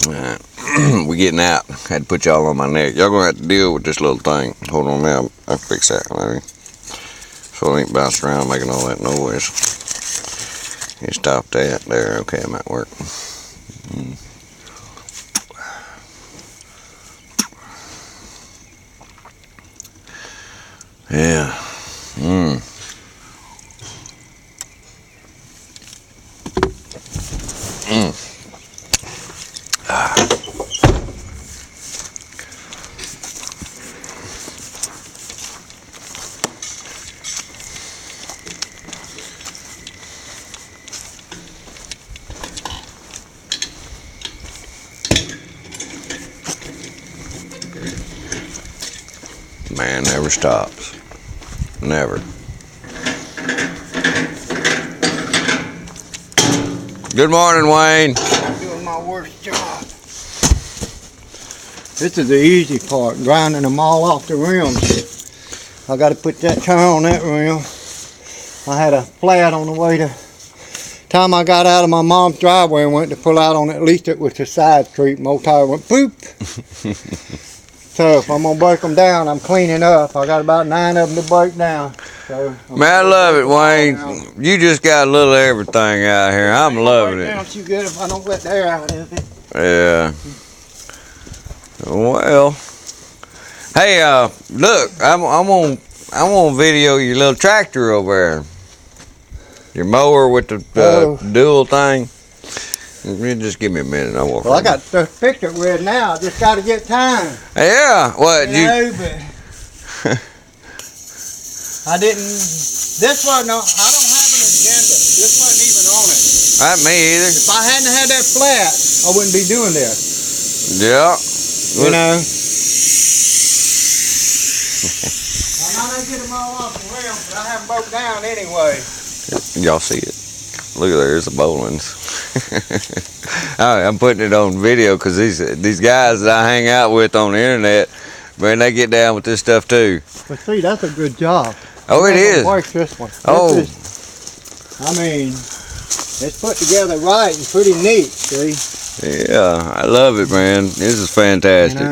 Alright. We getting out. Had to put y'all on my neck. Y'all gonna have to deal with this little thing. Hold on now. I'll fix that. Maybe. So it ain't bouncing around making all that noise. You stop that. There. Okay, it might work. Yeah. Man never stops. Never. Good morning, Wayne. I'm doing my worst job. This is the easy part, grinding them all off the rims. I got to put that tire on that rim. I had a flat on the way to. Time I got out of my mom's driveway and went to pull out on it, at least it was the side street. My old tire went boop. So if I'm gonna break them down, I'm cleaning up. I got about 9 of them to break down. So Man, I love it, Wayne. You just got a little everything out here. I'm loving it. Too good if I don't let the air out of it. Yeah. Well, hey, look, I'm on video your little tractor over there. Your mower with the dual thing. You just give me a minute. I'll walk. Well, I got the picture with now. I just got to get time. Yeah. What you know, but I didn't. This wasn't. I don't have an agenda. This wasn't even on it. Not me either. If I hadn't had that flat, I wouldn't be doing this. Yeah. You know. I might not get them all off the rim, but I haven't broke down anyway. Y'all see it? Look at there's the Bolins. I'm putting it on video because these guys that I hang out with on the internet, man, they get down with this stuff too. But see, that's a good job. Oh, it is. Work this one. I mean, it's put together right and pretty neat. See? Yeah, I love it, man. This is fantastic. You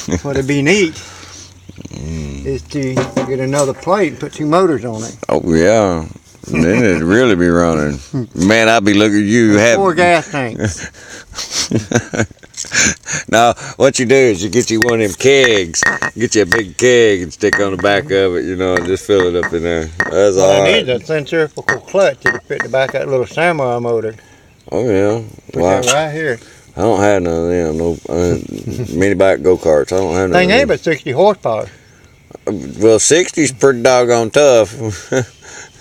know, what'd be neat is to get another plate and put 2 motors on it. Oh yeah. And then it'd really be running. Man, I'd be looking at you. 4 gas tanks. Now, what you do is you get you one of them kegs. Get you a big keg and stick on the back of it, you know, and just fill it up in there. That's all right. I need a centrifugal clutch to fit the back of that little Samurai motor. Oh, yeah. Put that right here. I don't have none of them. No mini bike go-karts. I don't have none Thing ain't but 60 horsepower. Well, 60's pretty doggone tough.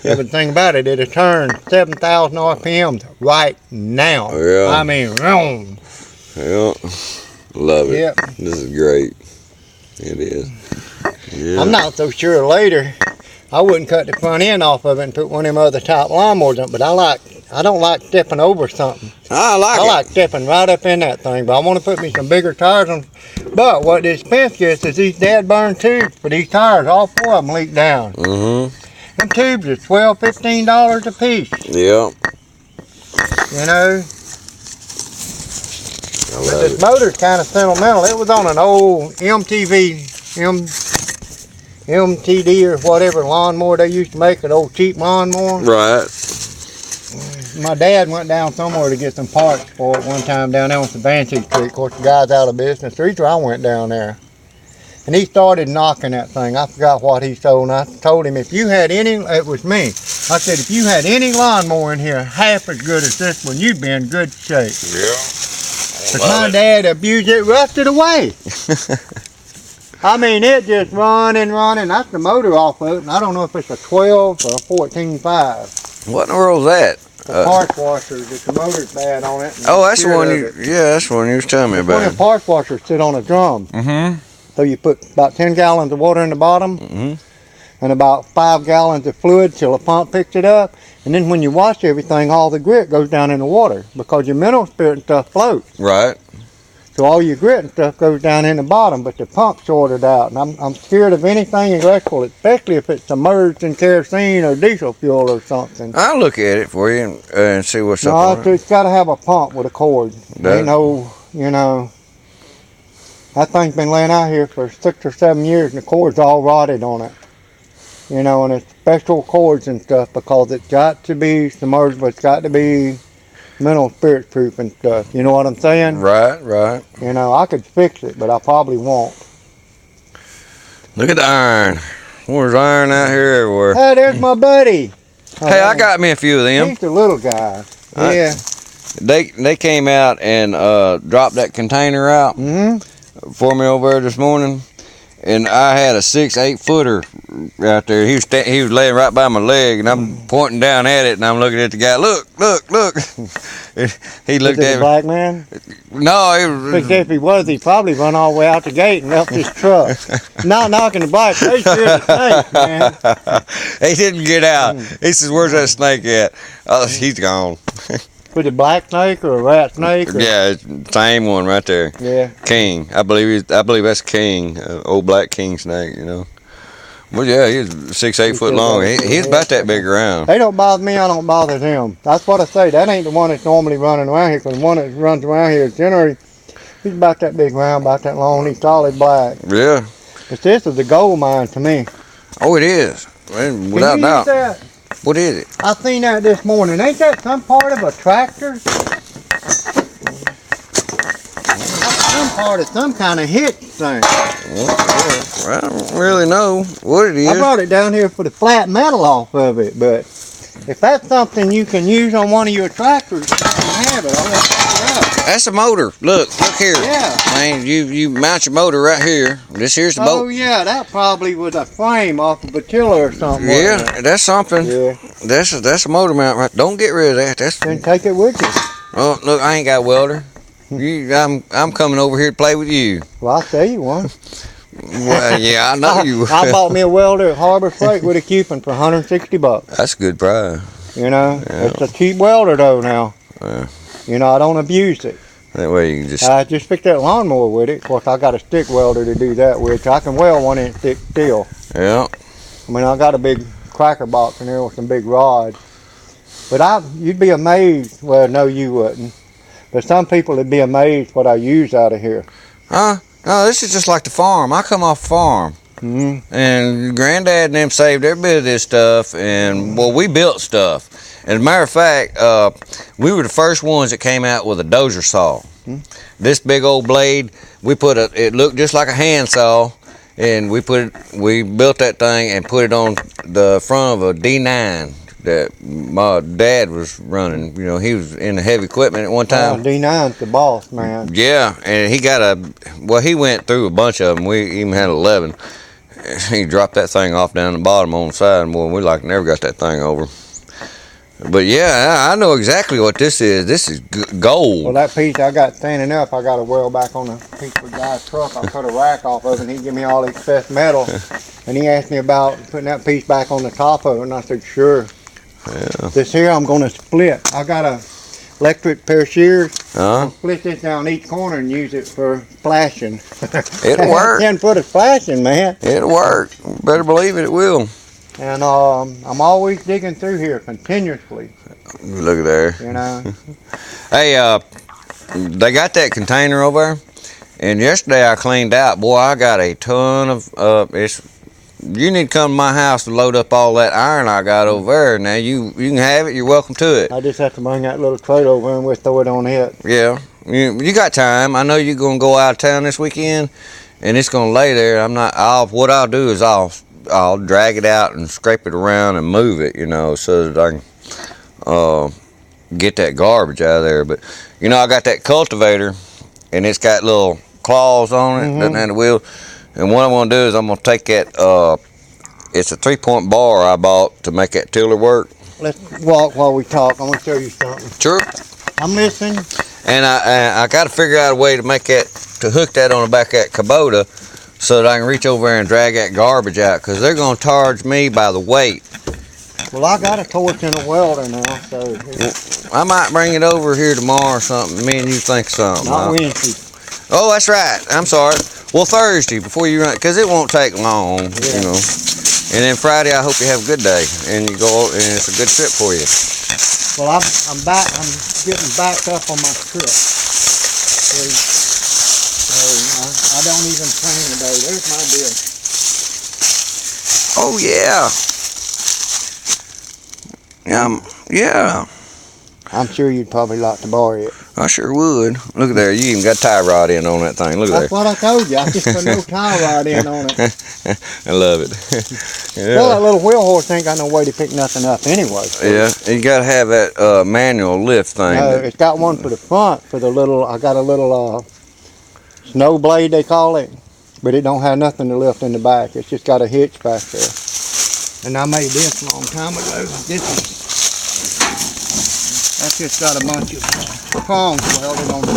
Yeah, but the thing about it, it'll turn 7,000 RPMs right now. Yeah. I mean, vroom. Yeah. Love it. Yep. This is great. It is. Yeah. I'm not so sure later. I wouldn't cut the front end off of it and put one of them other type lawnmowers on it, but I don't like stepping over something. I like stepping right up in that thing, but I want to put me some bigger tires on. But what the expense gets is these dead burn tubes for these tires, all 4 of them leak down. Mm-hmm. Them tubes are $12, $15 a piece. Yeah. You know? But this motor's kind of sentimental. It was on an old MTD or whatever lawnmower they used to make, an old cheap lawnmower. Right. My dad went down somewhere to get some parts for it one time down there on Savancy Street. Of course, the guy's out of business. The reason I went down there. And he started knocking that thing. I forgot what he sold. And I told him, if you had any, it was me. I said, if you had any lawnmower in here half as good as this one, you'd be in good shape. Yeah. But my dad abused it, rusted away. I mean, it just running. That's the motor off of it. And I don't know if it's a 12 or a 14.5. What in the world's that? The parts washers, if the motor's bad on it. Oh, that's the one that's the one you was telling me about. One of the parts washers sit on a drum. Mm-hmm. So you put about 10 gallons of water in the bottom, and about 5 gallons of fluid till the pump picks it up. And then when you wash everything, all the grit goes down in the water because your mineral spirit and stuff floats. Right. So all your grit and stuff goes down in the bottom, but the pump shorted out. And I'm scared of anything electrical, especially if it's submerged in kerosene or diesel fuel or something. I'll look at it for you and see what's No, up. it's got to have a pump with a cord. Ain't no, that thing's been laying out here for 6 or 7 years and the cord's all rotted on it. And it's special cords and stuff because it's got to be submerged, but it's got to be mineral spirit proof and stuff. You know what I'm saying? Right. I could fix it, but I probably won't. Look at the iron. There's iron out here everywhere. Hey, there's my buddy. Hey, I got me a few of them. He's the little guy. Yeah. They came out and dropped that container out for me over there this morning, and I had a 6-8 footer right there. He was laying right by my leg, and I'm pointing down at it, and I'm looking at the guy. Look. He looked at me. Black man? No, it was. Because if he was, he'd probably run all the way out the gate and left his truck. Not knocking the black. They scared the snake, man. He didn't get out. He says, "Where's that snake at?" Oh, he's gone. Was it a black snake or a rat snake? Or? Yeah, it's the same one right there. Yeah. King. I believe that's King, old black king snake, Well, yeah, he's 6-8 foot long. He's about that big around. They don't bother me, I don't bother them. That's what I say. That ain't the one that's normally running around here, because the one that runs around here is generally, he's about that big around, about that long, he's solid black. Yeah. But this is a gold mine to me. Oh, it is. Without doubt. That? What is it? I seen that this morning. Ain't that some part of a tractor? Some part of some kind of hitch thing. Well, I don't really know what it is. I brought it down here for the flat metal off of it, but if that's something you can use on one of your tractors, you can have it. I'll let you figure it out. That's a motor. Look here. Yeah. Man, you mount your motor right here. This here's the boat. Oh yeah, that probably was a frame off of a tiller or something. Yeah, that's something. Yeah. That's a motor mount right. Don't get rid of that. Then take it with you. Oh, look, I ain't got a welder. I'm coming over here to play with you. Well, I'll sell you one. Well, yeah, I know you. I bought me a welder at Harbor Freight with a coupon for $160. That's a good price. Yeah. It's a cheap welder though now. Yeah. I don't abuse it. That way you can just. I just fixed that lawnmower with it. Of course, I got a stick welder to do that with. I can weld 1-inch thick steel. Yeah. I mean, I got a big cracker box in there with some big rods. But you'd be amazed. Well, no, you wouldn't. But some people would be amazed what I use out of here. Huh? No, this is just like the farm. I come off farm. Mm-hmm. And Granddad and them saved every bit of this stuff. And, well, we built stuff. And as a matter of fact, we were the first ones that came out with a dozer saw. Mm-hmm. This big old blade, it looked just like a hand saw. And we built that thing and put it on the front of a D9 that my dad was running. He was in the heavy equipment at one time. D9's the boss, man. Yeah, and he went through a bunch of them. We even had 11. He dropped that thing off down the bottom on the side, and boy, we never got that thing over. But yeah, I know exactly what this is. This is gold. Well, that piece I got standing up, I got to weld back on the piece of the guy's truck. I put a rack off of it, and he gave me all the excess metal. And he asked me about putting that piece back on the top of it, and I said, sure. Yeah. This here I'm going to split. I got a electric pair of shears. Huh? Split this down each corner and use it for splashing. It'll work. 10 foot of splashing, man. It'll work. Better believe it will. And I'm always digging through here continuously. Look at there. Hey, they got that container over there, and yesterday I cleaned out. Boy, I got a ton of you need to come to my house to load up all that iron I got over there. Now you can have it. You're welcome to it. I just have to bring that little tray over and we'll throw it on it. Yeah, you got time. I know you're gonna go out of town this weekend, and it's gonna lay there. What I'll do is I'll drag it out and scrape it around and move it, so that I can get that garbage out of there. But I got that cultivator, and it's got little claws on it, doesn't have the wheel. And what I'm going to do is I'm going to take that, it's a 3-point bar I bought to make that tiller work. Let's walk while we talk. I'm going to show you something. Sure. I'm listening. And I got to figure out a way to hook that on the back of that Kubota so that I can reach over there and drag that garbage out, because they're going to charge me by the weight. Well, I got a torch and a welder now, so... I might bring it over here tomorrow or something. Me and you think something. Not Wednesday. Oh, that's right. I'm sorry. Well, Thursday before you run, because it won't take long, Yeah. you know. And then Friday, I hope you have a good day and you go and it's a good trip for you. Well, I'm back. I'm getting backed up on my trip. So I don't even plan today. There's my bill. Oh yeah. Yeah. I'm sure you'd probably like to borrow it. I sure would. Look at there. You even got a tie rod in on that thing. Look at That's there. what I told you. I just put no tie rod in on it. I love it. Well, that little wheel horse ain't got no way to pick nothing up anyway. So. Yeah, and you gotta have that manual lift thing. No, it's got one for the front for the little. I got a little snow blade they call it, but it don't have nothing to lift in the back. It's just got a hitch back there. And I made this a long time ago. That's just got a bunch of prongs welded on the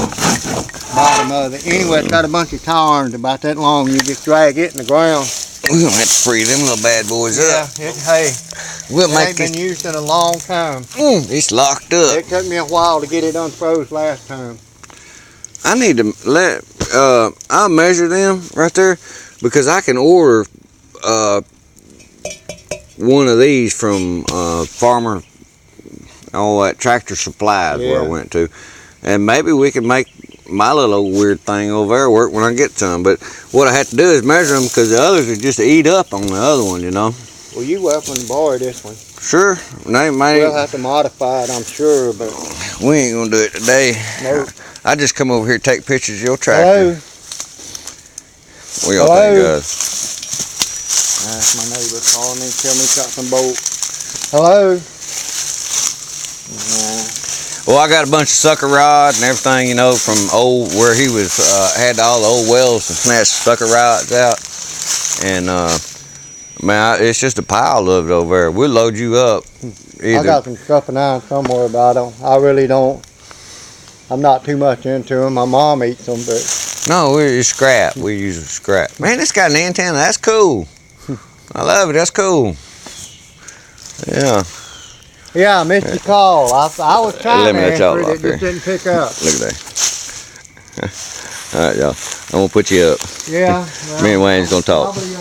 bottom of it. Anyway, it's got a bunch of tires about that long. You just drag it in the ground. We're gonna have to free them little bad boys up. Hey, We'll it make ain't this. been used in a long time. It's locked up. It took me a while to get it unfroze last time. I need to I'll measure them right there because I can order one of these from Farmer, all that Tractor Supplies where I Yeah. went to, and maybe we can make my little old weird thing over there work when I get some. But what I have to do is measure them because the others would just eat up on the other one, you know. Well, you welcome to borrow this one. Sure, they might. We'll have to modify it, I'm sure, but We ain't gonna do it today. no. I just come over here to take pictures of your tractor. Hello. We all Hello? think good. That's my neighbor calling me, tell me he's got some bolts. Hello. Well, I got a bunch of sucker rods and everything, you know, from old where he was had all the old wells and snatched sucker rods out, and man, it's just a pile of it over there. We'll load you up. I got some stuff and iron somewhere, but I really don't. I'm not too much into them. My mom eats them, but No, it's scrap. We use scrap. Man, this got an antenna. That's cool. I love it. That's cool. Yeah. yeah, I missed your call. I was trying Let to me let y'all answer it, off it just didn't pick up. Look at that. All right, y'all. I'm gonna put you up. Yeah. Me and Wayne's gonna talk. Probably,